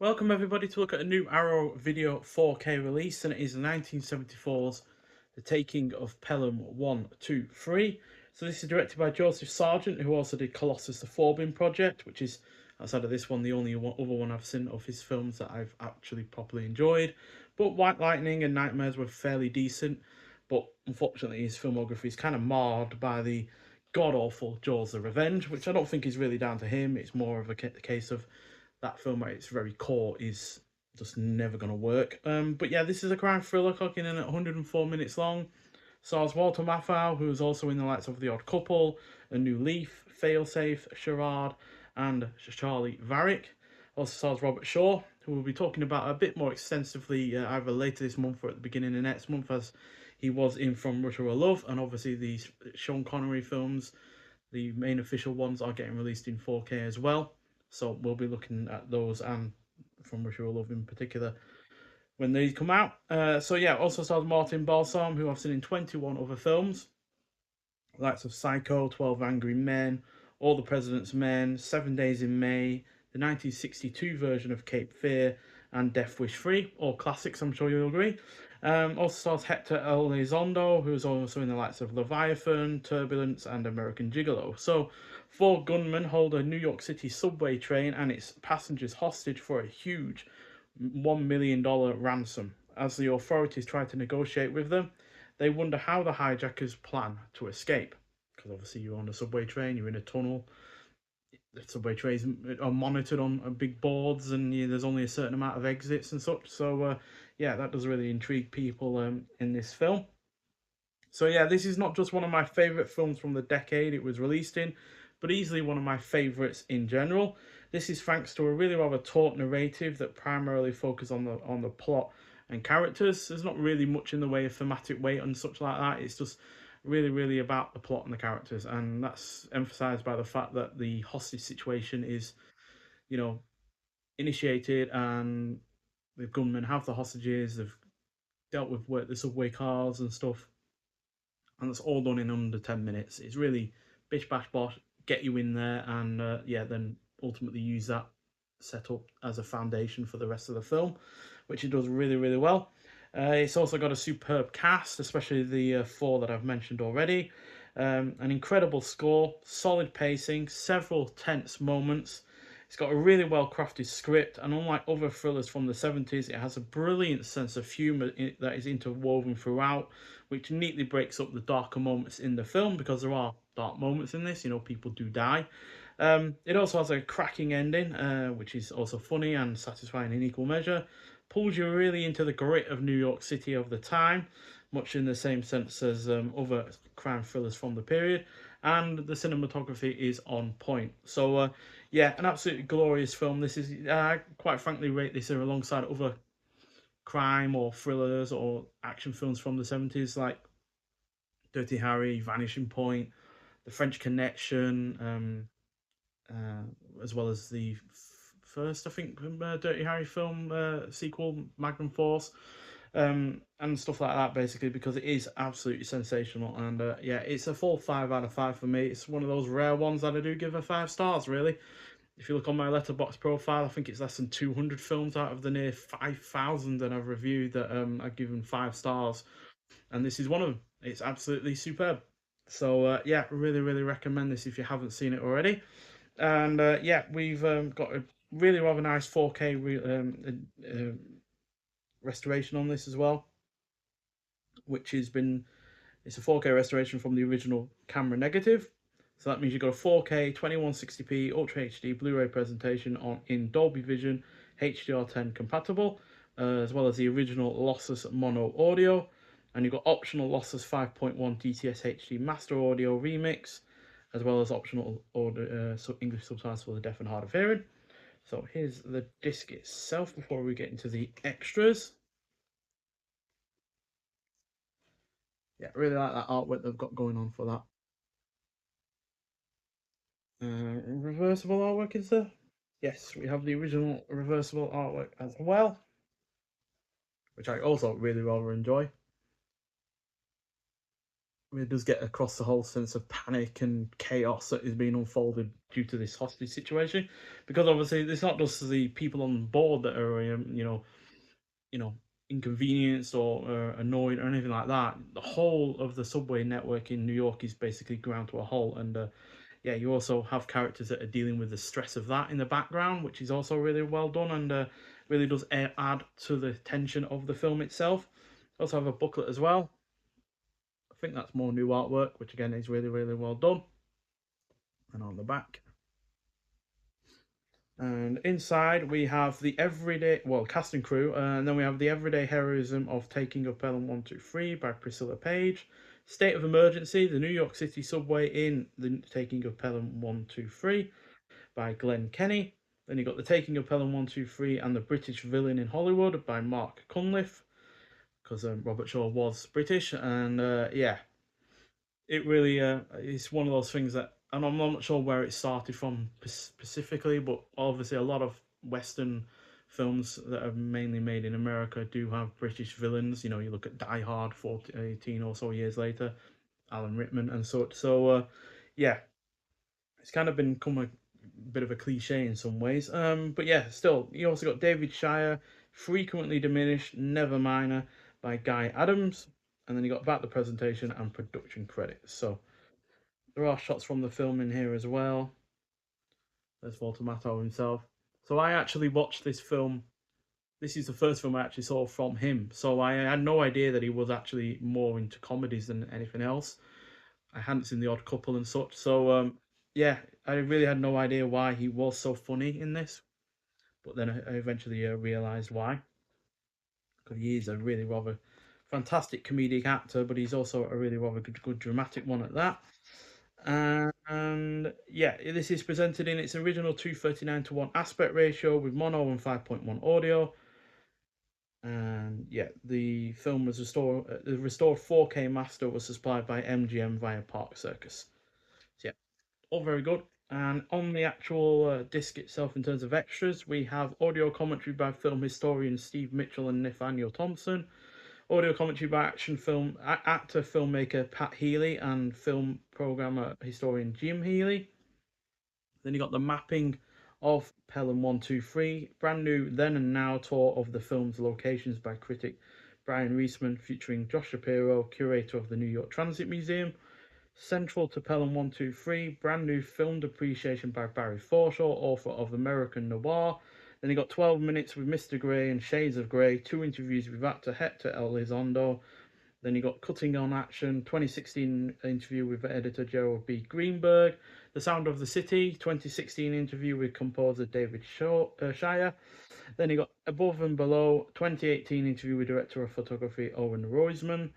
Welcome everybody to look at a new Arrow video 4K release, and it is 1974's The Taking of Pelham 1, 2, 3. So this is directed by Joseph Sargent, who also did Colossus the Forbin Project, which is, outside of this one, the only other one I've seen of his films that I've actually properly enjoyed. But White Lightning and Nightmares were fairly decent, but unfortunately his filmography is kind of marred by the god-awful Jaws the Revenge, which I don't think is really down to him. It's more of a case of that film at its very core is just never going to work. But yeah, this is a crime thriller clocking in at 104 minutes long. Stars Walter Matthau, who is also in the likes of The Odd Couple, A New Leaf, Failsafe, Charade, and Charlie Varick. Also stars Robert Shaw, who we'll be talking about a bit more extensively either later this month or at the beginning of next month, as he was in From Russia with Love, and obviously these Sean Connery films, the main official ones, are getting released in 4K as well. So we'll be looking at those and From Russia with Love in particular when these come out. So yeah, also stars Martin Balsam, who I've seen in 21 other films. Likes of Psycho, 12 Angry Men, All the President's Men, 7 Days in May, the 1962 version of Cape Fear, and Death Wish 3, all classics, I'm sure you'll agree. Also stars Hector Elizondo, who is also in the likes of Leviathan, Turbulence, and American Gigolo. So, four gunmen hold a New York City subway train and its passengers hostage for a huge $1 million ransom. As the authorities try to negotiate with them, they wonder how the hijackers plan to escape. Because obviously you're on a subway train, you're in a tunnel, the subway trains are monitored on big boards, and there's only a certain amount of exits and such. So yeah, that does really intrigue people in this film. So yeah, this is not just one of my favourite films from the decade it was released in, but easily one of my favourites in general. This is thanks to a really rather taut narrative that primarily focuses on the plot and characters. There's not really much in the way of thematic weight and such like that. It's just really about the plot and the characters, and that's emphasised by the fact that the hostage situation is, you know, initiated, and the gunmen have the hostages. They've dealt with the subway cars and stuff, and that's all done in under 10 minutes. It's really bish bash bosh, get you in there, and yeah, then ultimately use that setup as a foundation for the rest of the film, which it does really well. It's also got a superb cast, especially the four that I've mentioned already. An incredible score, solid pacing, several tense moments. It's got a really well crafted script, and unlike other thrillers from the 70s, it has a brilliant sense of humour that is interwoven throughout, which neatly breaks up the darker moments in the film, because there are dark moments in this, people do die. It also has a cracking ending, which is also funny and satisfying in equal measure. Pulls you really into the grit of New York City of the time, much in the same sense as other crime thrillers from the period. And the cinematography is on point. So, yeah, an absolutely glorious film. This is, I quite frankly rate this alongside other crime or thrillers or action films from the 70s, like Dirty Harry, Vanishing Point, The French Connection, as well as the first, I think, Dirty Harry film sequel, Magnum Force, and stuff like that, basically, because it is absolutely sensational. And yeah, it's a full 5 out of 5 for me. It's one of those rare ones that I do give a 5 stars, really. If you look on my Letterboxd profile, I think it's less than 200 films out of the near 5,000 that I've reviewed that I've given 5 stars, and this is one of them. It's absolutely superb. So yeah, really recommend this if you haven't seen it already. And yeah, we've got a really rather nice 4K restoration on this as well, which has been, it's a 4K restoration from the original camera negative. So that means you've got a 4K 2160p Ultra HD Blu-ray presentation on in Dolby Vision HDR10 compatible, as well as the original lossless mono audio, and you've got optional lossless 5.1 DTS HD master audio remix, as well as optional audio, English subtitles for the deaf and hard of hearing. So here's the disc itself before we get into the extras. Yeah, really like that artwork they've got going on for that. Reversible artwork, is there? Yes, we have the original reversible artwork as well, which I also really rather enjoy. It does get across the whole sense of panic and chaos that is being unfolded due to this hostage situation, because obviously it's not just the people on board that are you know inconvenienced or annoyed or anything like that. The whole of the subway network in New York is basically ground to a halt, and yeah, you also have characters that are dealing with the stress of that in the background, which is also really well done, and really does add to the tension of the film itself. Also have a booklet as well. I think that's more new artwork, which again is really, really well done. And on the back. And inside we have the everyday, well, cast and crew, and then we have the everyday heroism of Taking of Pelham 123 by Priscilla Page. State of Emergency, the New York City subway in the Taking of Pelham 123 by Glenn Kenny. Then you got The Taking of Pelham 123 and The British Villain in Hollywood by Mark Cunliffe, because Robert Shaw was British. And yeah, it really is one of those things that, and I'm not sure where it started from specifically, but obviously a lot of Western films that are mainly made in America do have British villains. You know, you look at Die Hard 14, 18 or so years later, Alan Rickman and such. So yeah, it's kind of become a bit of a cliche in some ways. But yeah, still, you also got David Shire, Frequently Diminished, Never Minor by Guy Adams, and then you got Back the Presentation and Production Credits. So there are shots from the film in here as well. There's Walter Matthau himself. So I actually watched this film. This is the first film I actually saw from him. So I had no idea that he was actually more into comedies than anything else. I hadn't seen The Odd Couple and such. So yeah, I really had no idea why he was so funny in this. But then I eventually realised why. Because he is a really rather fantastic comedic actor, but he's also a really rather good dramatic one at that. And yeah, this is presented in its original 239:1 aspect ratio with mono and 5.1 audio. And yeah, the film was restored. The restored 4K master was supplied by MGM via Park Circus. So yeah, all very good. And on the actual disc itself, in terms of extras, we have audio commentary by film historian Steve Mitchell and Nathaniel Thompson, audio commentary by action film actor filmmaker Pat Healy and film programmer historian Jim Healy. Then you got the mapping of Pelham 123, brand new then and now tour of the film's locations by critic Brian Reisman, featuring Josh Shapiro, curator of the New York Transit Museum. Central to Pelham 123, brand new filmed appreciation by Barry Forshaw, author of American Noir. Then you got 12 Minutes with Mr. Grey and Shades of Grey, two interviews with actor Hector Elizondo. Then you got Cutting on Action, 2016 interview with editor Gerald B. Greenberg. The Sound of the City, 2016 interview with composer David Shire. Then you got Above and Below, 2018 interview with director of photography Owen Roisman.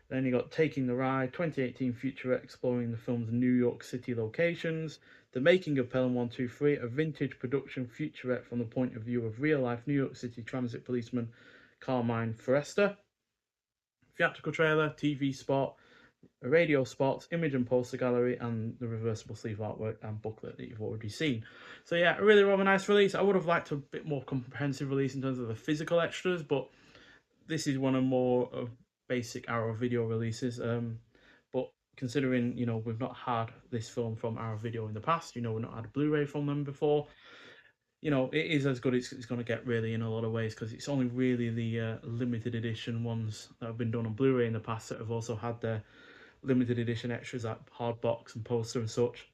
Then you got Taking the Ride, 2018 featurette exploring the film's New York City locations. The Making of Pelham 123, a vintage production featurette from the point of view of real-life New York City transit policeman Carmine Forrester. Theatrical trailer, TV spot, a radio spot, image and poster gallery, and the reversible sleeve artwork and booklet that you've already seen. So yeah, a really rather nice release. I would have liked a bit more comprehensive release in terms of the physical extras, but this is one of more basic Arrow Video releases. But considering we've not had this film from Arrow Video in the past, we've not had a Blu-ray from them before. It is as good as it's going to get, really, in a lot of ways, because it's only really the limited edition ones that have been done on Blu-ray in the past that have also had their limited edition extras like hard box and poster and such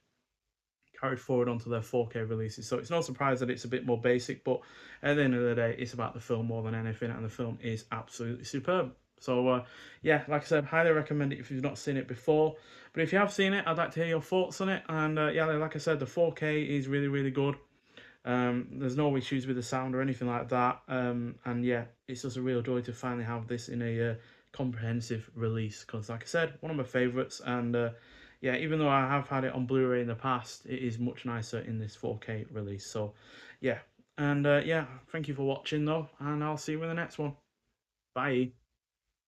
carried forward onto their 4K releases. So it's no surprise that it's a bit more basic, but at the end of the day, it's about the film more than anything, and the film is absolutely superb. So yeah, like I said, highly recommend it if you've not seen it before. But if you have seen it, I'd like to hear your thoughts on it. And yeah, like I said, the 4K is really, really good. There's no issues with the sound or anything like that. And yeah, it's just a real joy to finally have this in a comprehensive release, because like I said, one of my favorites. And yeah, even though I have had it on Blu-ray in the past, it is much nicer in this 4K release. So yeah, and yeah, thank you for watching though, and I'll see you in the next one. Bye.